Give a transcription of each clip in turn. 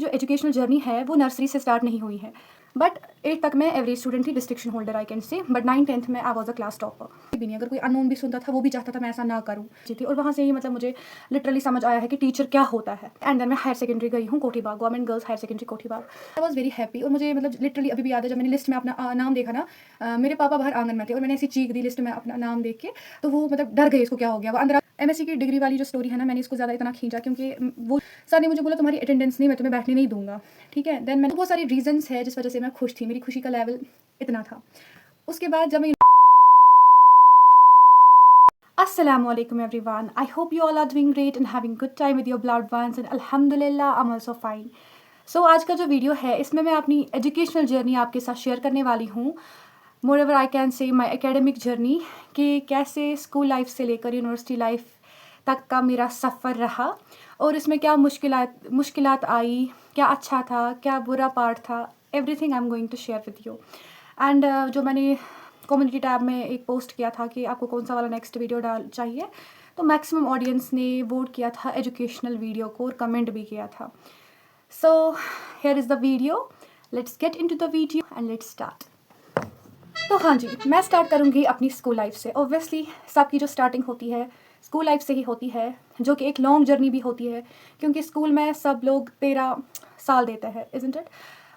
जो educational journey है वो नर्सरी से स्टार्ट नहीं हुई है, बट 8 तक मैं एवरेज स्टूडेंट थी, distinction holder I can say, but 9th-10th में I was a class topper भी नहीं। अगर कोई अननोन भी सुनता था वो भी चाहता था मैं ऐसा ना करूँ जी थी। और वहाँ से ही मतलब मुझे लिटरली समझ आया है कि टीचर क्या होता है। एंड देन मैं हायर सेकेंडरी गई हूँ Kothibagh, government girls higher secondary Kothibagh. I was very happy और मुझे मतलब लिटरली अभी भी याद है जब मैंने लिस्ट में अपना नाम देखा ना, मेरे पापा बाहर आंगन में थे और मैंने ऐसी चीख दी लिस्ट में अपना नाम देख के, तो वो मतलब डर गए इसको क्या हो गया। वो अंदर एमएससी की डिग्री वाली जो स्टोरी है ना, मैंने इसको ज़्यादा इतना खींचा क्योंकि वो सर ने मुझे बोला तुम्हारी अटेंडेंस नहीं, मैं तुम्हें बैठने नहीं दूंगा, ठीक है। देन मैंने बहुत सारी रीजंस है जिस वजह से मैं खुश थी, मेरी खुशी का लेवल इतना था। उसके बाद जब मैं Assalamualaikum everyone. I hope you all are doing great and having good time with your blood ones and Alhamdulillah I'm also fine. So आज का जो वीडियो है इसमें मैं अपनी एजुकेशनल जर्नी आपके साथ शेयर करने वाली हूँ। मोreover आई कैन से माई एकेडमिक जर्नी कि कैसे स्कूल लाइफ से लेकर यूनिवर्सिटी लाइफ तक का मेरा सफ़र रहा और इसमें क्या मुश्किलात आई, क्या अच्छा था, क्या बुरा पार्ट था, everything I am going to share with you. And जो मैंने कम्युनिटी टैब में एक पोस्ट किया था कि आपको कौन सा वाला नेक्स्ट वीडियो डाल चाहिए, तो मैक्सिमम ऑडियंस ने वोट किया था एजुकेशनल वीडियो को और कमेंट भी किया था। So here is the video, let's get into the video and let's start. तो हाँ जी, मैं स्टार्ट करूँगी अपनी स्कूल लाइफ से। ऑब्वियसली सबकी जो स्टार्टिंग होती है स्कूल लाइफ से ही होती है, जो कि एक लॉन्ग जर्नी भी होती है क्योंकि स्कूल में सब लोग 13 साल देते हैं, इज़न्ट इट।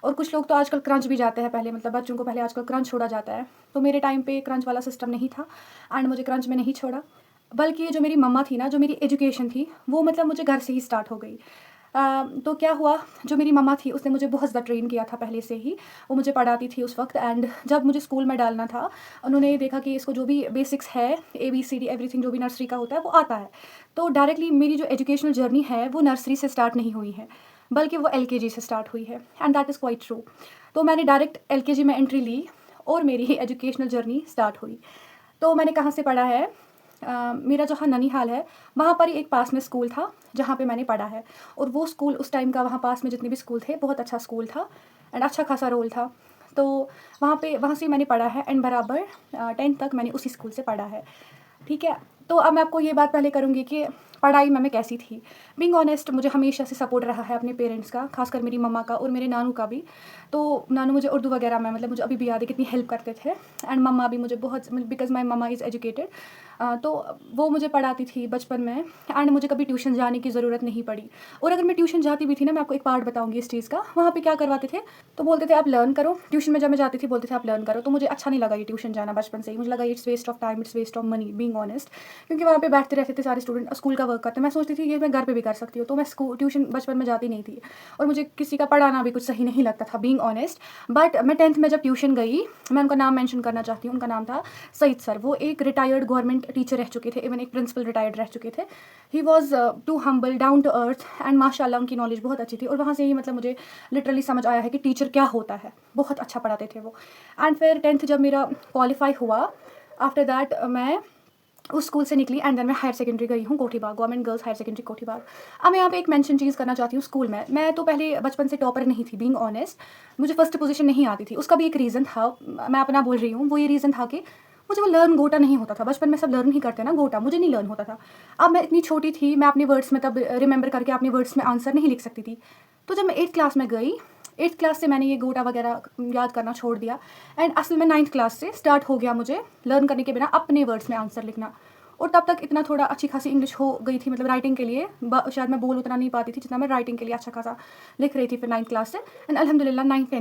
और कुछ लोग तो आजकल क्रंच भी जाते हैं पहले, मतलब बच्चों को पहले आजकल क्रंच छोड़ा जाता है। तो मेरे टाइम पे क्रंच वाला सिस्टम नहीं था एंड मुझे क्रंच में नहीं छोड़ा, बल्कि जो मेरी मम्मा थी ना, जो मेरी एजुकेशन थी वो मतलब मुझे घर से ही स्टार्ट हो गई। तो क्या हुआ, जो मेरी मम्मा थी उसने मुझे बहुत ज़्यादा ट्रेन किया था पहले से ही, वो मुझे पढ़ाती थी उस वक्त। एंड जब मुझे स्कूल में डालना था उन्होंने देखा कि इसको जो भी बेसिक्स है ABCD एवरीथिंग जो भी नर्सरी का होता है वो आता है। तो डायरेक्टली मेरी जो एजुकेशनल जर्नी है वो नर्सरी से स्टार्ट नहीं हुई है, बल्कि वो LKG से स्टार्ट हुई है and that is quite true. तो मैंने डायरेक्ट LKG में एंट्री ली और मेरी ही एजुकेशनल जर्नी स्टार्ट हुई। तो मैंने कहाँ से पढ़ा है, मेरा जहाँ ननिहाल है वहाँ पर ही एक पास में स्कूल था जहाँ पे मैंने पढ़ा है। और वो स्कूल उस टाइम का वहाँ पास में जितने भी स्कूल थे बहुत अच्छा स्कूल था एंड अच्छा खासा रोल था। तो वहाँ से मैंने पढ़ा है एंड बराबर 10th तक मैंने उसी स्कूल से पढ़ा है, ठीक है। तो अब मैं आपको ये बात पहले करूँगी कि पढ़ाई में मैं कैसी थी। बीइंग ऑनेस्ट, मुझे हमेशा से सपोर्ट रहा है अपने पेरेंट्स का, खासकर मेरी मम्मा का और मेरे नानू का भी। तो नानू मुझे उर्दू वगैरह में मतलब मुझे अभी भी याद है कितनी हेल्प करते थे एंड मम्मा भी मुझे बहुत, because my mamma is educated, तो वो मुझे पढ़ाती थी बचपन में एंड मुझे कभी ट्यूशन जाने की ज़रूरत नहीं पड़ी। और अगर मैं ट्यूशन जाती भी थी ना, मैं आपको एक पार्ट बताऊँगी इस चीज़ का, वहाँ पर क्या करवाते थे, तो बोलते थे आप लर्न करो। ट्यूशन में जब मैं जाती थी बोलते थे आप लर्न करो, तो मुझे अच्छा नहीं लगा ये ट्यूशन जाना बचपन से ही। मुझे लगा it's waste of time, it's waste of money, being honest, क्योंकि वहाँ पे बैठते रहते थे सारे स्टूडेंट, स्कूल का वर्क करते। मैं सोचती थी ये मैं घर पे भी कर सकती हूँ, तो मैं ट्यूशन बचपन में जाती नहीं थी और मुझे किसी का पढ़ाना भी कुछ सही नहीं लगता था, बीइंग ऑनेस्ट। बट मैं 10th में जब ट्यूशन गई, मैं उनका नाम मेंशन करना चाहती हूँ, उनका नाम था सईद सर। वो एक रिटायर्ड गवर्नमेंट टीचर रह चुके थे, इवन एक प्रिंसिपल रिटायर्ड रह चुके थे। He was too humble, down to earth and माशाल्लाह उनकी नॉलेज बहुत अच्छी थी। और वहाँ से ही मतलब मुझे लिटरली समझ आया है कि टीचर क्या होता है, बहुत अच्छा पढ़ाते थे वो। एंड फिर 10th जब मेरा क्वालिफाई हुआ, आफ्टर दैट मैं उस स्कूल से निकली एंड देन मैं हायर सेकेंडरी गई हूँ Kothibagh, government girls higher secondary Kothibagh. अब मैं यहाँ पे एक मेंशन चीज़ करना चाहती हूँ। स्कूल में मैं तो पहले बचपन से टॉपर नहीं थी, बीइंग ऑनेस्ट, मुझे फर्स्ट पोजीशन नहीं आती थी। उसका भी एक रीज़न था, मैं अपना बोल रही हूँ, वो ये रीज़न था कि मुझे वो लर्न गोटा नहीं होता था। बचपन में सब लर्न ही करते ना गोटा, मुझे नहीं लर्न होता था। अब मैं इतनी छोटी थी, मैं अपने वर्ड्स में तब रिमेंबर करके अपने वर्ड्स में आंसर नहीं लिख सकती थी। तो जब मैं 8th क्लास में गई, 8th क्लास से मैंने ये गोटा वगैरह याद करना छोड़ दिया एंड असल में 9th क्लास से स्टार्ट हो गया मुझे लर्न करने के बिना अपने वर्ड्स में आंसर लिखना। और तब तक इतना थोड़ा अच्छी खासी इंग्लिश हो गई थी, मतलब राइटिंग के लिए शायद मैं बोल उतना नहीं पाती थी जितना मैं राइटिंग के लिए अच्छा खासा लिख रही थी फिर 9th क्लास से। एंड अल्हम्दुलिल्लाह 9th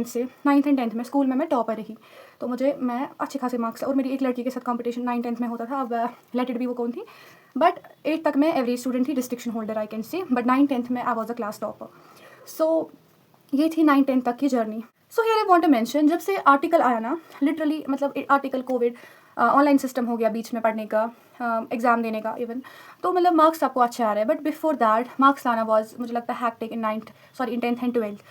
एंड 10th में स्कूल में मैं टॉपर रही, तो मैं अच्छे खासे मार्क्स। और मेरी एक लड़की के साथ कंपटीशन 9th-10th में होता था, अब रिलेटेड भी वो कौन थी, बट 8 तक मैं एवरेज स्टूडेंट थी, distinction holder I can say, but 9th-10th में I was a class topper. So ये थी 9th-10th तक की journey. So here I want to mention, जब से आर्टिकल आया ना, लिटरली मतलब आर्टिकल कोविड, ऑनलाइन सिस्टम हो गया बीच में पढ़ने का, एग्ज़ाम देने का इवन, तो मतलब मार्क्स आपको अच्छे आ रहे हैं। बट बिफोर दैट मार्क्स लाना वॉज, मुझे लगता है, hectic in 10th and 12th।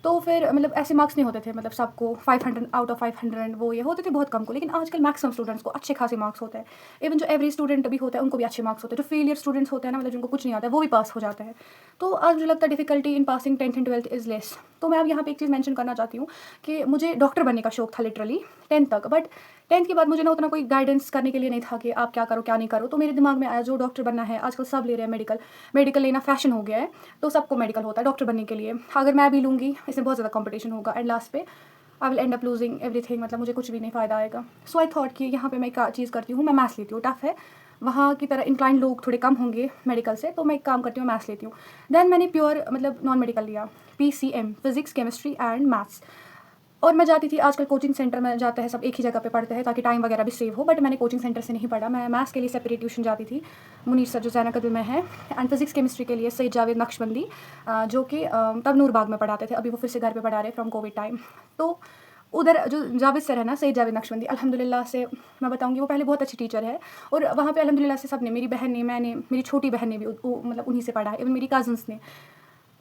तो फिर मतलब ऐसे मार्क्स नहीं होते थे, मतलब सबको 500 आउट ऑफ 500 वो ये होते थे बहुत कम को, लेकिन आजकल मैक्सिमम स्टूडेंट्स को अच्छे खासे मार्क्स होते हैं। इवन जो एवरेज स्टूडेंट भी होता है उनको भी अच्छे मार्क्स होते हैं। जो फेलियर स्टूडेंट्स होते हैं ना, मतलब जिनको कुछ नहीं आता है, वो भी पास हो जाते हैं। तो आज मुझे लगता है difficulty in passing 10th and 12th is less तो मैं अब यहाँ पे एक चीज़ मेंशन करना चाहती हूँ कि मुझे डॉक्टर बनने का शौक था लिटरली 10th तक, बट 10th के बाद मुझे ना उतना कोई गाइडेंस करने के लिए नहीं था कि आप क्या करो क्या नहीं करो। तो मेरे दिमाग में आया जो डॉक्टर बनना है, आजकल सब ले रहे हैं मेडिकल, मेडिकल लेना फैशन हो गया है, तो सबको मेडिकल होता है डॉक्टर बनने के लिए। अगर मैं भी लूँगी इसमें बहुत ज़्यादा कॉम्पिटिशन होगा एंड लास्ट पे I will and up losing everything, मतलब मुझे कुछ भी नहीं फ़ायदा आएगा। सो आई थॉट कि यहाँ पे मैं एक चीज़ करती हूँ, मैं मैथ्स लेती हूँ, टफ है, वहाँ की तरह इंक्लाइंड लोग थोड़े कम होंगे मेडिकल से, तो मैं एक काम करती हूँ मैथ्स लेती हूँ। देन मैंने प्योर मतलब नॉन मेडिकल लिया, PCM, physics chemistry and maths. और मैं जाती थी, आजकल कोचिंग सेंटर में जाते हैं सब, एक ही जगह पे पढ़ते हैं ताकि टाइम वगैरह भी सेव हो, बट मैंने कोचिंग सेंटर से नहीं पढ़ा, मैं मैथ्स के लिए सेपरेट ट्यूशन जाती थी, मुनीर सर जो जैना कदम में है, एंड फिजिक्स केमिस्ट्री के लिए सईद जावेद नक्शबंदी, जो कि तब नूरबाग में पढ़ाते थे, अभी वो फिर से घर पे पढ़ा रहे फ्रॉम कोविड टाइम। तो उधर जो जावेद सर है ना, सईद जावेद नक्शबंदी, अल्हम्दुलिल्लाह से मैं बताऊंगी वो पहले बहुत अच्छी टीचर है, और वहाँ पे अल्हम्दुलिल्लाह से सबने, मेरी बहन ने, मैंने, मेरी छोटी बहन ने भी मतलब उन्हीं से पढ़ा है, इवन मेरी कज़न्स ने।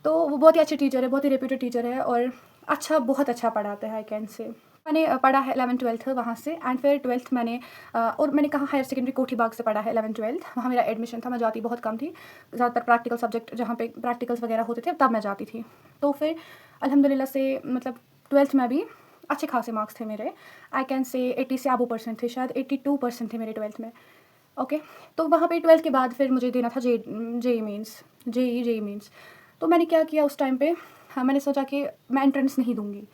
तो वो बहुत ही अच्छी टीचर है, बहुत ही रेप्यूटेड टीचर है, और अच्छा, बहुत अच्छा पढ़ाते हैं आई कैन से। मैंने पढ़ा है 11th-12th वहाँ से, एंड फिर 12th मैंने और मैंने कहा हायर सेकेंडरी कोठी बाग से पढ़ा है 11th-12th, वहाँ मेरा एडमिशन था, मैं जाती बहुत कम थी, ज़्यादातर प्रैक्टिकल सब्जेक्ट जहाँ पे प्रैक्टिकल्स वगैरह होते थे तब मैं जाती थी। तो फिर अल्हम्दुलिल्लाह से मतलब 12th में भी अच्छे खासे मार्क्स थे मेरे, आई कैन से 80 से अबव परसेंट थे, शायद 82% थे मेरे 12th में। ओके, तो वहाँ पे 12th के बाद फिर मुझे देना था जेई मेंस, जेई मेंस। तो मैंने क्या किया उस टाइम पे, हाँ, मैंने सोचा कि मैं एंट्रेंस नहीं दूँगी।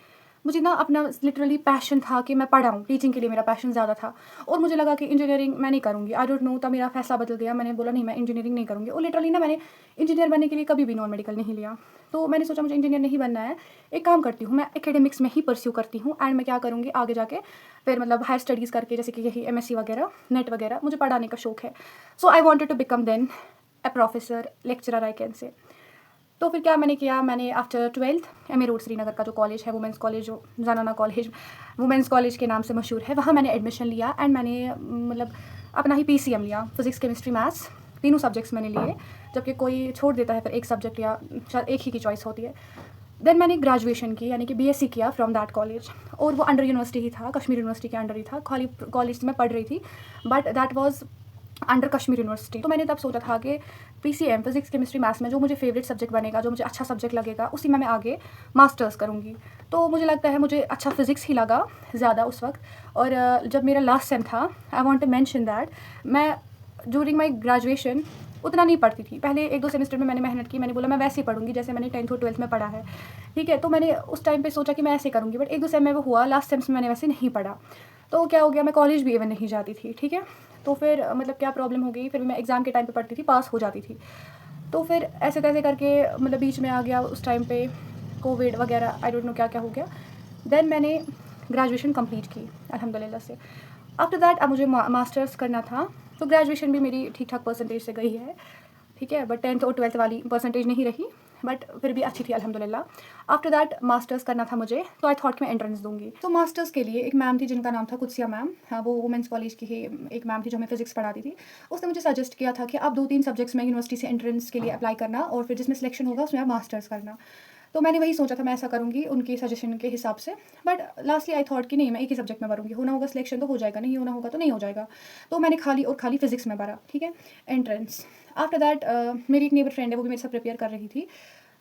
मुझे ना अपना लिटरली पैशन था कि मैं पढ़ाऊँ, टीचिंग के लिए मेरा पैशन ज़्यादा था, और मुझे लगा कि इंजीनियरिंग मैं नहीं करूँगी, आई डोंट नो, तब मेरा फैसला बदल गया, मैंने बोला नहीं मैं इंजीनियरिंग नहीं करूँगी, और लिटरली ना मैंने इंजीनियर बनने के लिए कभी भी नॉन मेडिकल नहीं लिया। तो मैंने सोचा मुझे इंजीनियर नहीं बनना है, एक काम करती हूँ मैं एकेडमिक्स में ही परस्यू करती हूँ, एंड मैं क्या करूँगी आगे जाके फिर मतलब हायर स्टडीज़ करके, जैसे कि यही MSc वगैरह, नेट वगैरह, मुझे पढ़ाने का शौक है। So I wanted to become then a professor, lecturer I can say. तो फिर क्या मैंने किया, मैंने after 12th MA road Srinagar का जो कॉलेज है, वुमेंस कॉलेज, जो जानाना कॉलेज वुमेंस कॉलेज के नाम से मशहूर है, वहाँ मैंने एडमिशन लिया, एंड मैंने मतलब अपना ही PCM लिया, फिजिक्स केमिस्ट्री मैथ्स, तीनों सब्जेक्ट्स मैंने लिए, जबकि कोई छोड़ देता है फिर एक सब्जेक्ट, या शायद एक ही की चॉइस होती है। देन मैंने ग्रेजुएशन की, यानी कि BSc किया फ्रॉम दैट कॉलेज, और वो अंडर यूनिवर्सिटी ही था, कश्मीर यूनिवर्सिटी के अंडर ही था, खाली कॉलेज में पढ़ रही थी, but that was under Kashmir university. तो मैंने तब सोचा था कि PCM, फिजिक्स केमिस्ट्री मैथ्स में जो मुझे फेवरेट सब्जेक्ट बनेगा, जो मुझे अच्छा सब्जेक्ट लगेगा, उसी में मैं आगे मास्टर्स करूँगी। तो मुझे लगता है मुझे अच्छा फिजिक्स ही लगा ज़्यादा उस वक्त, और जब मेरा लास्ट सेम था, I want to mention that मैं ड्यूरिंग माई ग्रेजुएशन उतना नहीं पढ़ती थी, पहले 1-2 सेमेस्टर में मैंने मेहनत की, मैंने बोला मैं वैसे ही पढ़ूंगी जैसे मैंने 10th और 12th में पढ़ा है, ठीक है। तो मैंने उस टाइम पे सोचा कि मैं ऐसे करूँगी, बट 1-2 सेम में वो हुआ, लास्ट सेम्स में मैंने वैसे नहीं पढ़ा, तो क्या हो गया, मैं कॉलेज भी इवन नहीं जाती थी, ठीक है। तो फिर मतलब क्या प्रॉब्लम हो गई, फिर मैं एग्ज़ाम के टाइम पे पढ़ती थी, पास हो जाती थी। तो फिर ऐसे तैसे करके मतलब बीच में आ गया उस टाइम पे कोविड वगैरह, आई डोंट नो क्या क्या हो गया। देन मैंने ग्रेजुएशन कंप्लीट की अल्हम्दुलिल्लाह से। आफ्टर दैट अब मुझे मास्टर्स करना था, तो ग्रेजुएशन भी मेरी ठीक ठाक परसेंटेज से गई है, ठीक है, बट 10th और 12th वाली परसेंटेज नहीं रही, बट फिर भी अच्छी थी अल्हम्दुलिल्लाह। आफ्टर दैट मास्टर्स करना था मुझे, तो आई थॉट मैं एंट्रेंस दूंगी। तो मास्टर्स के लिए एक मैम थी जिनका नाम था कुत्सिया मैम, हाँ, वो वुमेंस कॉलेज की ही एक मैम थी जो हमें फिजिक्स पढ़ाती थी। उसने मुझे सजेस्ट किया था कि आप 2-3 सब्जेक्ट्स में यूनिवर्सिटी से एंट्रेंस के लिए अप्लाई करना, और फिर जिसमें सिलेक्शन होगा उसमें आप मास्टर्स करना। तो मैंने वही सोचा था मैं ऐसा करूँगी उनके सजेशन के हिसाब से, बट लास्टली आई थॉट कि नहीं, मैं एक ही सब्जेक्ट में भरूँगी, होना होगा सिलेक्शन तो हो जाएगा, नहीं होना होगा तो नहीं हो जाएगा। तो मैंने खाली और खाली फिजिक्स में भरा, ठीक है, एंट्रेंस। आफ्टर दैट मेरी एक नेबर फ्रेंड है, वो भी मेरे साथ प्रिपेयर कर रही थी।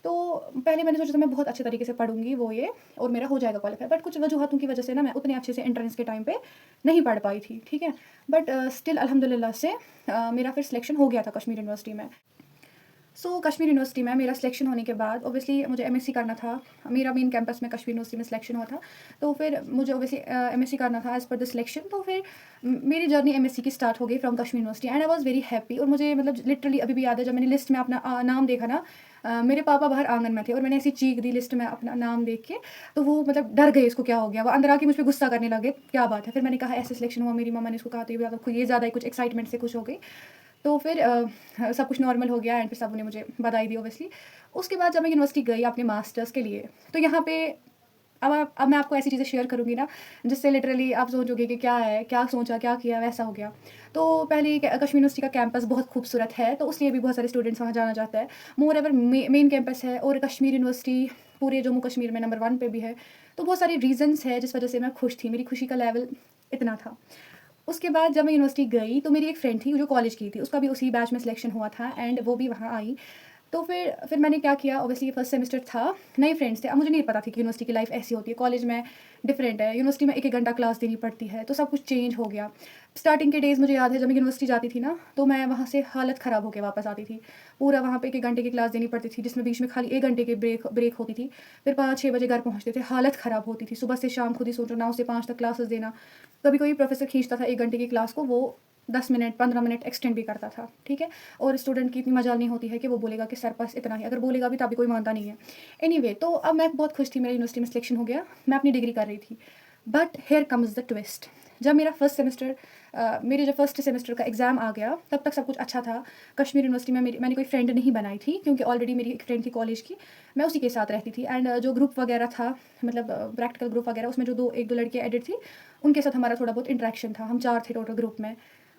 तो पहले मैंने सोचा था मैं बहुत अच्छे तरीके से पढ़ूंगी वो ये, और मेरा हो जाएगा क्वालिफाई, बट कुछ वजूहतों की वजह से ना मैं उतने अच्छे से एंट्रेंस के टाइम पे नहीं पढ़ पाई थी, ठीक है। बट स्टिल अल्हम्दुलिल्लाह से मेरा फिर सिलेक्शन हो गया था कश्मीर यूनिवर्सिटी में। सो कश्मीर यूनिवर्सिटी में मेरा सिलेक्शन होने के बाद ऑब्वियसली मुझे MSc करना था, मेरा मेन कैंपस में कश्मीर यूनिवर्सिटी में सिलेक्शन हुआ था, तो फिर मुझे ऑब्वियसली MSc करना था एज़ पर द सिलेक्शन। तो फिर मेरी जर्नी MSc की स्टार्ट हो गई from Kashmir university, and I was very happy. और मुझे मतलब लिटरली अभी भी याद है, जब मैंने लिस्ट में अपना नाम देखा ना, मेरे पापा बाहर आंगन में थे, और मैंने ऐसी चीख दी लिस्ट में अपना नाम देख के, तो वो मतलब डर गए, इसको क्या हो गया, वो अंदर आके मुझ पर गुस्सा करने लगे, क्या बात है। फिर मैंने कहा ऐसे सिलेक्शन हुआ, मेरी मम्मा ने इसको कहा, तो ये ज़्यादा ही कुछ एक्साइटमेंट से खुश हो गई। तो फिर सब कुछ नॉर्मल हो गया, एंड फिर सबने मुझे बधाई दी ऑब्वियसली। उसके बाद जब मैं यूनिवर्सिटी गई अपने मास्टर्स के लिए, तो यहाँ पे अब मैं आपको ऐसी चीज़ें शेयर करूँगी ना जिससे लिटरली आप सोचोगे कि क्या है, क्या सोचा, क्या किया, वैसा हो गया। तो पहले कश्मीर यूनिवर्सिटी का कैंपस बहुत खूबसूरत है, तो उसलिए भी बहुत सारे स्टूडेंट्स वहाँ जाना चाहता है। मोर एवर मेन कैंपस है, और कश्मीर यूनिवर्सिटी पूरे जम्मू कश्मीर में नंबर 1 पे भी है। तो बहुत सारे रीजंस है जिस वजह से मैं खुश थी, मेरी खुशी का लेवल इतना था। उसके बाद जब मैं यूनिवर्सिटी गई, तो मेरी एक फ्रेंड थी जो कॉलेज की थी, उसका भी उसी बैच में सिलेक्शन हुआ था, एंड वो भी वहाँ आई। तो फिर मैंने क्या किया, ऑब्वियसली फर्स्ट सेमेस्टर था, नए फ्रेंड्स थे। अब मुझे नहीं पता थी कि यूनिवर्सिटी की लाइफ ऐसी होती है, कॉलेज में डिफरेंट है, यूनिवर्सिटी में 1-1 घंटा क्लास देनी पड़ती है, तो सब कुछ चेंज हो गया। स्टार्टिंग के डेज़ मुझे याद है जब मैं यूनिवर्सिटी जाती थी ना, तो मैं वहाँ से हालत ख़राब होके वापस आती थी। पूरा वहाँ पे 1-1 घंटे की क्लास देनी पड़ती थी, जिसमें बीच में खाली 1 घंटे की ब्रेक होती थी। फिर 5-6 बजे घर पहुँचते थे, हालत ख़राब होती थी। सुबह से शाम खुद ही सोचो 9 से 5 तक क्लासेस देना। कभी-कभी प्रोफ़ेसर खींचता था 1 घंटे की क्लास को, वो 10 मिनट 15 मिनट एक्सटेंड भी करता था, ठीक है? और स्टूडेंट की इतनी मजाल नहीं होती है कि वो बोलेगा कि सर पास इतना ही, अगर बोलेगा भी तभी कोई मानता नहीं है। एनीवे, तो अब मैं बहुत खुश थी, मेरा यूनिवर्सिटी में सिलेक्शन हो गया, मैं अपनी डिग्री कर रही थी। But here comes the twist. जब मेरा मेरे जब फर्स्ट सेमेस्टर का एग्ज़ाम आ गया, तब तक सब कुछ अच्छा था। कश्मीर यूनिवर्सिटी में मैंने कोई फ्रेंड नहीं बनाई थी, क्योंकि ऑलरेडी मेरी एक फ्रेंड थी कॉलेज की, मैं उसी के साथ रहती थी। एंड जो ग्रुप वगैरह था, मतलब प्रैक्टिकल ग्रुप वगैरह, उसमें जो 1-2 लड़कियाँ एडिट थी, उनके साथ हमारा थोड़ा बहुत इंटरेक्शन था। हम 4 थे टोटल ग्रुप में।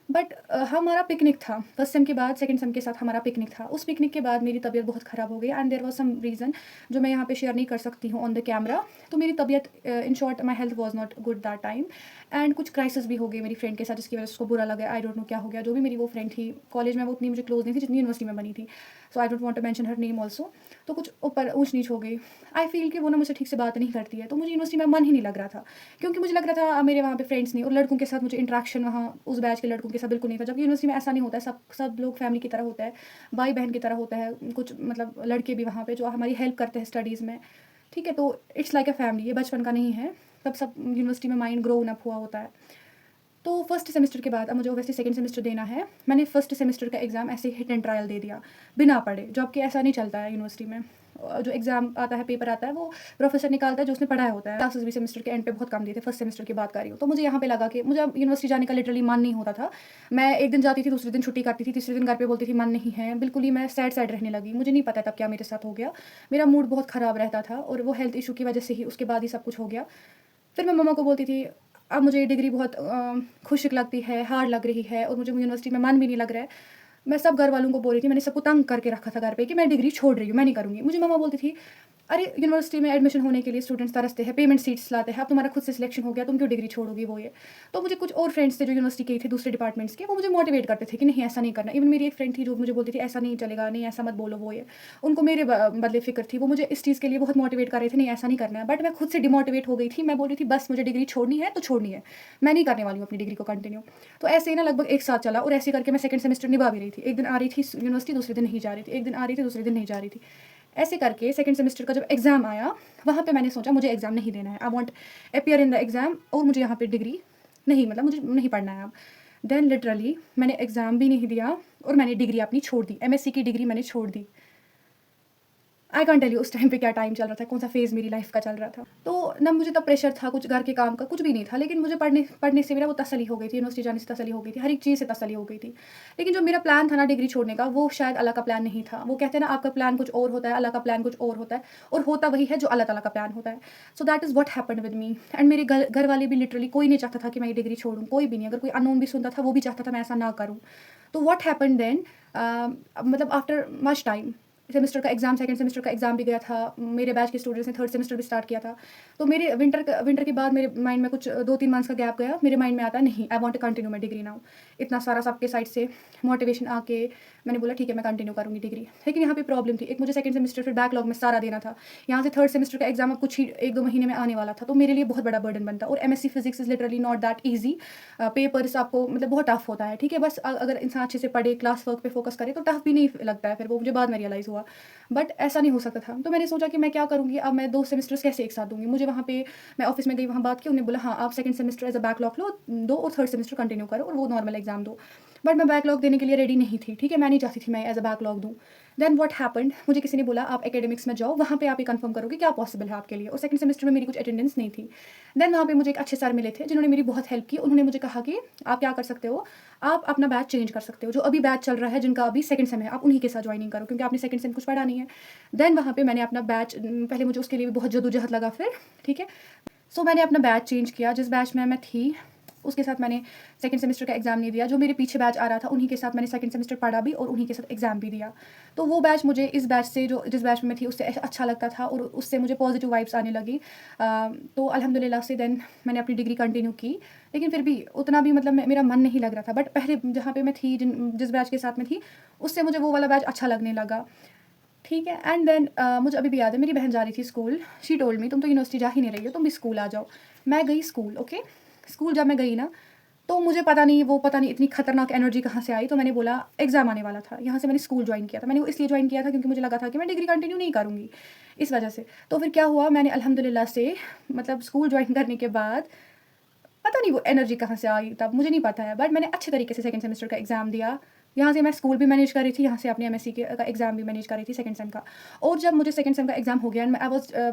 बट हमारा पिकनिक था, फर्स्ट सेम के बाद सेकंड सेम के साथ हमारा पिकनिक था। उस पिकनिक के बाद मेरी तबीयत बहुत ख़राब हो गई, and there was some reason जो मैं यहाँ पे शेयर नहीं कर सकती हूँ ऑन द कैमरा। तो मेरी तबीयत, in short, my health was not good that time. And कुछ क्राइसिस भी हो गई मेरी फ्रेंड के साथ, जिसकी वजह से उसको बुरा लगा। आई डोंट नो क्या हो गया। जो भी मेरी वो फ्रेंड थी कॉलेज में, वो उतनी मुझे क्लोज नहीं थी जितनी यूनिवर्सिटी में बनी थी। So I don't want to mention her name also. तो कुछ ऊपर ऊँच नीच हो गई। आई फील कि वो ना मुझसे ठीक से बात नहीं करती है, तो मुझे यूनिवर्सिटी में मन ही नहीं लग रहा था, क्योंकि मुझे लग रहा था मेरे वहाँ पे फ्रेंड्स नहीं, और लड़कों के साथ मुझे इंटरेक्शन वहाँ उस बैच के लड़कों के साथ बिल्कुल नहीं था। जबकि यूनिवर्सिटी में ऐसा नहीं होता है, सब लोग फैमिली की तरह होता है, भाई बहन की तरह होता है। कुछ मतलब लड़के भी वहाँ पे जो हमारी हेल्प करते हैं स्टडीज़ में, ठीक है? तो इट्स लाइक अ फैमिली, ये बचपन का नहीं है। तब सब यूनिवर्सिटी में माइंड ग्रोन अप हुआ होता है। तो फर्स्ट सेमेस्टर के बाद अब मुझे ऑब्वियसली सेकंड सेमेस्टर देना है। मैंने फर्स्ट सेमेस्टर का एग्ज़ाम ऐसे हिट एंड ट्रायल दे दिया, बिना पढ़े। जबकि ऐसा नहीं चलता है यूनिवर्सिटी में। जो एग्ज़ाम आता है, पेपर आता है, वो प्रोफेसर निकालता है जो उसने पढ़ाया होता है। क्लासेस भी सेमेस्टर के एंड पे बहुत कम दिए थे, फर्स्ट सेमेस्टर की बात कर रही हूँ। तो मुझे यहाँ पे लगा कि मुझे अब यूनिवर्सिटी जाने का लिटरली मन नहीं होता था। मैं एक दिन जाती थी, दूसरे दिन छुट्टी करती थी, तीसरे दिन घर पे बोलती थी मन नहीं है। बिल्कुल ही मैं सैड रहने लगी। मुझे नहीं पता तब क्या मेरे साथ हो गया। मेरा मूड बहुत ख़राब रहता था, और वो हेल्थ इशू की वजह से ही उसके बाद ही सब कुछ हो गया। फिर मैं मम्मा को बोलती थी, अब मुझे ये डिग्री बहुत खुश लगती है, हार्ड लग रही है, और मुझे यूनिवर्सिटी में मन भी नहीं लग रहा है। मैं सब घर वालों को बोल रही थी, मैंने सबको तंग करके रखा था घर पे कि मैं डिग्री छोड़ रही हूँ, मैं नहीं करूँगी। मुझे मम्मा बोलती थी, अरे यूनिवर्सिटी में एडमिशन होने के लिए स्टूडेंट्स तरसते हैं, पेमेंट सीट्स लाते हैं, अब तुम्हारा खुद से सिलेक्शन हो गया, तुम क्यों डिग्री छोड़ोगी, वो ये। तो मुझे कुछ और फ्रेंड्स थे जो यूनिवर्सिटी के थे, दूसरे डिपार्टमेंट्स के, वो मुझे मोटिवेट करते थे कि नहीं ऐसा नहीं करना। इवन मेरी एक फ्रेंड थी जो मुझे बोलती थी ऐसा नहीं चलेगा, नहीं ऐसा मत बोलो, वो ये। उनको मेरे बदले फ़िक्र थी, वो मुझे इस चीज़ के लिए बहुत मोटिवेट कर रहे थे, नहीं ऐसा नहीं करना है। बट मैं खुद से डिमोटिवेट हो गई थी। मैं बोल रही थी बस मुझे डिग्री छोड़नी है तो छोड़नी है, मैं नहीं करने वाली हूँ अपनी डिग्री को कंटिन्यू। तो ऐसे ही ना लगभग 1 साल चला, और ऐसे करके मैं सेकंड सेमेस्टर निभा भी रही थी। एक दिन आ रही थी यूनिवर्सिटी, दूसरे दिन नहीं जा रही थी, एक दिन आ रही थी, दूसरे दिन नहीं जा रही थी। ऐसे करके सेकंड सेमेस्टर का जब एग्ज़ाम आया, वहाँ पे मैंने सोचा मुझे एग्ज़ाम नहीं देना है, I want appear in the exam, और मुझे यहाँ पे डिग्री नहीं, मतलब मुझे नहीं पढ़ना है अब। देन लिटरली मैंने एग्ज़ाम भी नहीं दिया, और मैंने डिग्री अपनी छोड़ दी, एमएससी की डिग्री मैंने छोड़ दी। आई कांट टेल यू उस टाइम पे क्या टाइम चल रहा था, कौन सा फेज़ मेरी लाइफ का चल रहा था। तो ना मुझे तब प्रेशर था कुछ घर के काम का, कुछ भी नहीं था, लेकिन मुझे पढ़ने से मेरा वो तसल्ली हो गई थी, यूनिवर्सिटी जाने से तसल्ली हो गई थी, हर एक चीज़ से तसल्ली हो गई थी। लेकिन जो मेरा प्लान था ना डिग्री छोड़ने का, वो शायद अल्लाह का प्लान नहीं था। वो कहते हैं ना, आपका प्लान कुछ और होता है, अल्लाह का प्लान कुछ और होता है, और होता वही है जो अल्लाह ताला का प्लान होता है। So that is what happened with me. And मेरे घर वाले भी लिटरली कोई नहीं चाहता था कि मैं ये डिग्री छोड़ूँ, कोई भी नहीं। अगर कोई अननोन भी सुनता था, वो भी चाहता था मैं ऐसा ना करूँ। तो व्हाट हैपेंड देन, मतलब आफ्टर मच टाइम, सेमेस्टर का एग्ज़ाम, सेकंड सेमेस्टर का एग्ज़ाम भी गया था, मेरे बैच के स्टूडेंट्स ने थर्ड सेमेस्टर भी स्टार्ट किया था। तो मेरे विंटर के बाद मेरे माइंड में कुछ 2-3 मंथ्स का गैप गया। मेरे माइंड में आता नहीं, I want to continue my degree now. इतना सारा सबके साइड से मोटिवेशन आके मैंने बोला ठीक है मैं कंटिन्यू करूँगी डिग्री। लेकिन यहाँ पे प्रॉब्लम थी, एक मुझे सेकंड सेमेस्टर फिर बैकलॉग में सारा देना था। यहाँ से थर्ड सेमेस्टर का एग्ज़ाम अब कुछ ही 1-2 महीने में आने वाला था, तो मेरे लिए बहुत बड़ा बर्डन बनता। और MSc physics is literally not that easy. Papers आपको मतलब बहुत टफ होता है, ठीक है? बस अगर इंसान अच्छे से पढ़े, क्लास वर्क पे फोकस करे, तो टफ भी नहीं लगता है फिर, वो मुझे बाद में रियलाइज़ हुआ। बट ऐसा नहीं हो सकता था। तो मैंने सोचा कि मैं क्या करूँगी, अब मैं 2 सेमेस्टर्स कैसे एक साथ दूँगी। मुझे वहाँ पे, मैं ऑफिस में गई, वहाँ बात की, उन्होंने बोला हाँ आप second semester as a backlog दो और थर्ड सेमेस्टर कंटिन्यू करो, और वो नॉर्मल एग्जाम दो। बट मैं बैकलॉग देने के लिए रेडी नहीं थी, ठीक है? मैं नहीं चाहती थी मैं एज़ अ बैकलॉग दूँ। देन व्हाट हैपेंड, मुझे किसी ने बोला आप एकेडमिक्स में जाओ, वहाँ पे आप ये कन्फर्म करोगे क्या पॉसिबल है आपके लिए। और सेकंड सेमेस्टर में मेरी कुछ अटेंडेंस नहीं थी। देन वहाँ पे मुझे एक अच्छे सर मिले थे जिन्होंने मेरी बहुत हेल्प की। उन्होंने मुझे कहा कि आप क्या कर सकते हो, आप अपना बैच चेंज कर सकते हो। जो अभी बैच चल रहा है, जिनका अभी सेकंड सेम है, आप उन्हीं के साथ ज्वाइनिंग करो, क्योंकि आपने सेकंड सेम कुछ पढ़ा नहीं है। देन वहाँ पे मैंने अपना बैच, पहले मुझे उसके लिए भी बहुत जद्दोजहद लगा फिर, ठीक है? सो मैंने अपना बैच चेंज किया। जिस बैच में मैं थी उसके साथ मैंने सेकंड सेमेस्टर का एग्ज़ाम नहीं दिया। जो मेरे पीछे बैच आ रहा था उन्हीं के साथ मैंने सेकंड सेमेस्टर पढ़ा भी, और उन्हीं के साथ एग्ज़ाम भी दिया। तो वो बैच मुझे इस बैच से, जो जिस बैच में मैं थी, उससे अच्छा लगता था, और उससे मुझे पॉजिटिव वाइब्स आने लगी। तो अल्हम्दुलिल्लाह से देन मैंने अपनी डिग्री कंटिन्यू की। लेकिन फिर भी उतना भी मतलब मेरा मन नहीं लग रहा था। बट पहले जहाँ पे मैं थी, जिस बैच के साथ में थी, उससे मुझे वो वाला बैच अच्छा लगने लगा। ठीक है। एंड देन मुझे अभी भी याद है, मेरी बहन जा रही थी स्कूल। शी टोल्ड मी तुम तो यूनिवर्सिटी जा ही नहीं रही हो, तुम भी स्कूल आ जाओ। मैं गई स्कूल। ओके, स्कूल जब मैं गई ना, तो मुझे पता नहीं इतनी खतरनाक एनर्जी कहाँ से आई। तो मैंने बोला एग्जाम आने वाला था, यहाँ से मैंने स्कूल ज्वाइन किया था। मैंने वो इसलिए ज्वाइन किया था क्योंकि मुझे लगा था कि मैं डिग्री कंटिन्यू नहीं करूँगी, इस वजह से। तो फिर क्या हुआ, मैंने अल्हम्दुलिल्लाह से मतलब स्कूल ज्वाइन करने के बाद पता नहीं वो एनर्जी कहाँ से आई, तब मुझे नहीं पता है, बट मैंने अच्छे तरीके से सेकंड सेमेस्टर का एग्ज़ाम दिया। यहाँ से मैं स्कूल भी मैनेज कर रही थी, यहाँ से अपनी एमएससी का एग्ज़ाम भी मैनेज कर रही थी सेकंड सेम का। और जब मुझे सेकंड सेम का एग्ज़ाम हो गया,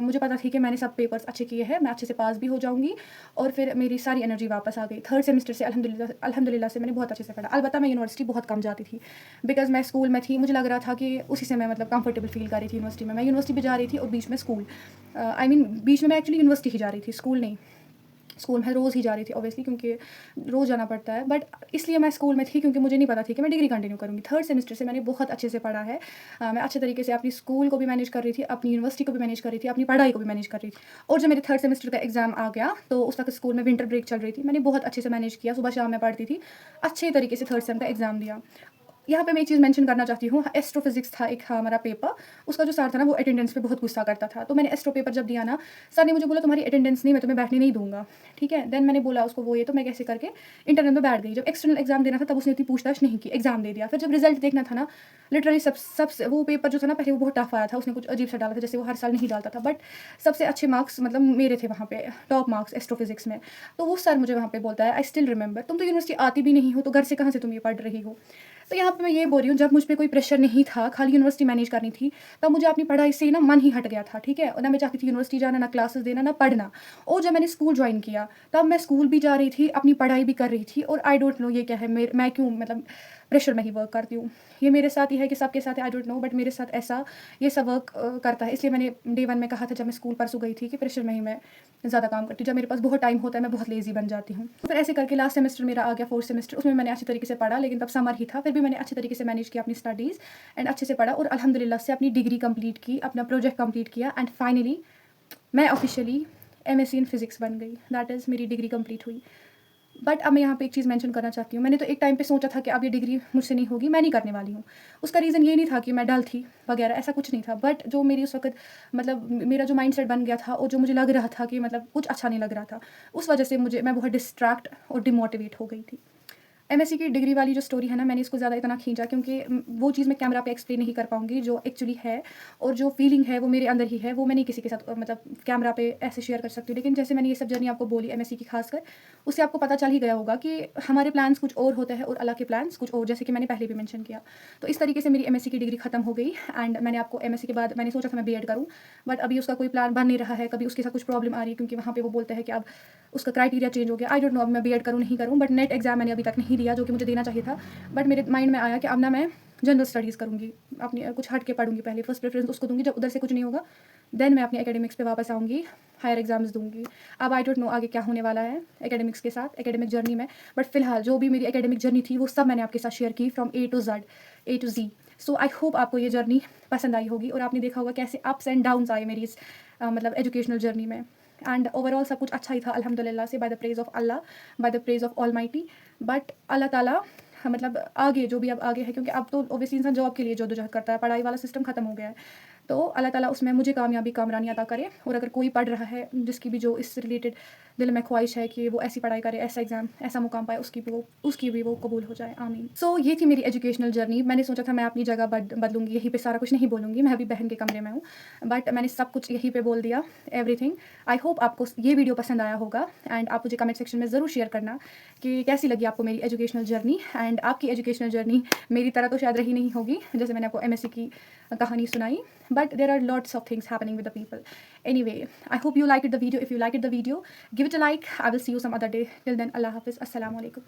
मुझे पता थी कि मैंने सब पेपर्स अच्छे किए हैं, मैं अच्छे से पास भी हो जाऊँगी और फिर मेरी सारी एनर्जी वापस आ गई। थर्ड सेमेस्टर से अल्हम्दुलिल्लाह से मैंने बहुत अच्छे से पढ़ा। अलबत्ता मैं यूनिवर्सिटी बहुत कम जाती थी, बिकॉज मैं स्कूल में थी, मुझे लग रहा था कि उसी से मैं मतलब कंफर्टेबल फील कर रही थी यूनिवर्सिटी में। मैं यूनिवर्सिटी भी जा रही थी और बीच में स्कूल, बीच में मैं एक्चुअली यूनिवर्सिटी ही जा रही थी, स्कूल नहीं। स्कूल में रोज़ ही जा रही थी ऑब्वियसली, क्योंकि रोज़ जाना पड़ता है, बट इसलिए मैं स्कूल में थी क्योंकि मुझे नहीं पता थी कि मैं डिग्री कंटिन्यू करूँगी। थर्ड सेमेस्टर से मैंने बहुत अच्छे से पढ़ा है। मैं अच्छे तरीके से अपनी स्कूल को भी मैनेज कर रही थी, अपनी यूनिवर्सिटी को भी मैनेज कर रही थी, अपनी पढ़ाई को भी मैनेज कर रही थी। और जब मेरे थर्ड सेमेस्टर का एग्जाम आ गया, तो उस वक्त स्कूल में विंटर ब्रेक चल रही थी, मैंने बहुत अच्छे से मैनेज किया। सुबह शाम मैं पढ़ती थी, अच्छे तरीके से थर्ड सेम का एग्ज़ाम दिया। यहाँ पे मैं एक चीज़ मेंशन करना चाहती हूँ, एस्ट्रोफिजिक्स था एक हमारा पेपर। उसका जो सर था ना, वो अटेंडेंस पे बहुत गुस्सा करता था। तो मैंने एस्ट्रो पेपर जब दिया ना, सर ने मुझे बोला तुम्हारी अटेंडेंस नहीं, मैं तुम्हें बैठने नहीं दूंगा। ठीक है, देन मैंने बोला उसको वो ये, तो मैं कैसे करके इंटरनल में बैठ गई। जब एक्सटर्नल एग्जाम देना था तब उसने इतनी पूछताछ नहीं की, एग्जाम दे दिया। फिर जब रिजल्ट देखना था ना, लिटरली सब वो पेपर जो था ना, पहले वो बहुत टफ आया था, उसने कुछ अजीब सा डाला था, जैसे वो हर साल नहीं डालता था, बट सबसे अच्छे मार्क्स मतलब मेरे थे वहाँ पे, टॉप मार्क्स एस्ट्रोफिजिक्स में। तो वो सर मुझे वहाँ पे बोलता है, आई स्टिल रिमेंबर, तुम तो यूनिवर्सिटी आती भी नहीं हो, तो घर से कहाँ से तुम ये पढ़ रही हो। तो यहाँ पे मैं ये बोल रही हूँ, जब मुझ पे कोई प्रेशर नहीं था, खाली यूनिवर्सिटी मैनेज करनी थी, तब मुझे अपनी पढ़ाई से ना मन ही हट गया था। ठीक है, और ना मैं चाहती थी यूनिवर्सिटी जाना, ना क्लासेस देना, ना पढ़ना। और जब मैंने स्कूल ज्वाइन किया, तब मैं स्कूल भी जा रही थी, अपनी पढ़ाई भी कर रही थी। और आई डोंट नो ये क्या है, मैं क्यों मतलब प्रेशर में ही वर्क करती हूँ। ये मेरे साथ ही है कि सबके साथ आई डोंट नो, बट मेरे साथ ऐसा ये सब वर्क करता है। इसलिए मैंने डे 1 में कहा था जब मैं स्कूल परसों गई थी कि प्रेशर में ही मैं ज़्यादा काम करती हूँ। जब मेरे पास बहुत टाइम होता है, मैं बहुत लेजी बन जाती हूँ। फिर ऐसे करके लास्ट सेमेस्टर मेरा आ गया, फोर्थ सेमेस्टर। उसमें मैंने अच्छे तरीके से पढ़ा, लेकिन तब समर ही था, फिर भी मैंने अच्छे तरीके से मैनेज किया अपनी स्टडीज़ एंड अच्छे से पढ़ा और अल्हम्दुलिल्लाह से अपनी डिग्री कंप्लीट की, अपना प्रोजेक्ट कंप्लीट किया एंड फाइनली मैं ऑफिशियली एमएससी इन फिजिक्स बन गई। दैट इज़ मेरी डिग्री कंप्लीट हुई। बट अब मैं यहाँ पे एक चीज़ मेंशन करना चाहती हूँ, मैंने तो एक टाइम पे सोचा था कि अब ये डिग्री मुझसे नहीं होगी, मैं नहीं करने वाली हूँ। उसका रीज़न ये नहीं था कि मैं डल थी वगैरह, ऐसा कुछ नहीं था, बट जो मेरी उस वक्त मतलब मेरा जो माइंडसेट बन गया था और जो मुझे लग रहा था कि मतलब कुछ अच्छा नहीं लग रहा था, उस वजह से मैं बहुत डिस्ट्रैक्ट और डिमोटिवेट हो गई थी। एमएससी की डिग्री वाली जो स्टोरी है ना, मैंने इसको ज़्यादा इतना खींचा क्योंकि वो चीज़ मैं कैमरा पे एक्सप्लेन नहीं कर पाऊँगी जो एक्चुअली है, और जो फीलिंग है वो मेरे अंदर ही है, वो मैं नहीं किसी के साथ मतलब कैमरा पे ऐसे शेयर कर सकती हूँ। लेकिन जैसे मैंने ये सब जर्नी आपको बोली एमएससी की खासकर, उससे आपको पता चल ही गया होगा कि हमारे प्लान्स कुछ और होते हैं और अल्लाह के प्लान्स कुछ और, जैसे कि मैंने पहले भी मेंशन किया। तो इस तरीके से मेरी एमएससी की डिग्री खत्म हो गई एंड मैंने आपको एमएससी के बाद मैंने सोचा था मैं बीएड करूँ, बट अभी उसका कोई प्लान बन नहीं रहा है। कभी उसके साथ कुछ प्रॉब्लम आ रही है क्योंकि वहाँ पे वो बोलते हैं कि अब उसका क्राइटेरिया चेंज हो गया। आई डोंट नो अब मैं बीएड करूँ नहीं करूँ, बट नेट एग्जाम मैंने अभी तक नहीं दिया जो कि मुझे देना चाहिए था। बट मेरे माइंड में आया कि अब ना मैं जनरल स्टडीज़ करूँगी, अपनी कुछ हट के पढ़ूंगी। पहले फर्स्ट प्रेफरेंस उसको दूंगी, जब उधर से कुछ नहीं होगा देन मैं अपनी एकेडमिक्स पे वापस आऊँगी, हायर एग्जाम्स दूंगी। अब आई डोंट नो आगे क्या होने वाला है एकेडमिक्स के साथ, एकेडमिक जर्नी में, बट फिलहाल जो भी मेरी एकेडमिक जर्नी थी वो सब मैंने आपके साथ शेयर की from A to Z. So I hope आपको ये जर्नी पसंद आई होगी और आपने देखा होगा कैसे अप्स एंड डाउन्स आए मेरी इस मतलब एजुकेशनल जर्नी में। एंड ओवरऑल सब कुछ अच्छा ही था अल्हम्दुलिल्लाह से, by the praise of Allah, by the praise of almighty. But Allah ताला मतलब आगे जो भी अब आगे है, क्योंकि अब तो ओबियसली इंसान जॉब के लिए जद्दोजहद करता है, पढ़ाई वाला सिस्टम खत्म हो गया है, तो अल्लाह ताला उसमें मुझे कामयाबी कामरानी अता करे। और अगर कोई पढ़ रहा है जिसकी भी जो इससे रिलेटेड दिल में ख्वाहिश है कि वो ऐसी पढ़ाई करे, ऐसा एग्जाम, ऐसा मुकाम पाए, उसकी भी वो कबूल हो जाए, आमीन। सो ये थी मेरी एजुकेशनल जर्नी। मैंने सोचा था मैं अपनी जगह बदलूंगी, यहीं पे सारा कुछ नहीं बोलूँगी, मैं अभी बहन के कमरे में हूँ, बट मैंने सब कुछ यहीं पे बोल दिया, एवरीथिंग। आई होप आपको ये वीडियो पसंद आया होगा एंड आप मुझे कमेंट सेक्शन में ज़रूर शेयर करना कि कैसी लगी आपको मेरी एजुकेशनल जर्नी। एंड आपकी एजुकेशनल जर्नी मेरी तरह तो शायद रही नहीं होगी, जैसे मैंने आपको एमएससी की कहानी सुनाई, but there are lots of things happening with the people. Anyway, I hope you liked the video. If you liked the video, give it a like. I will see you some other day. Till then, Allah Hafiz. Assalamu alaikum.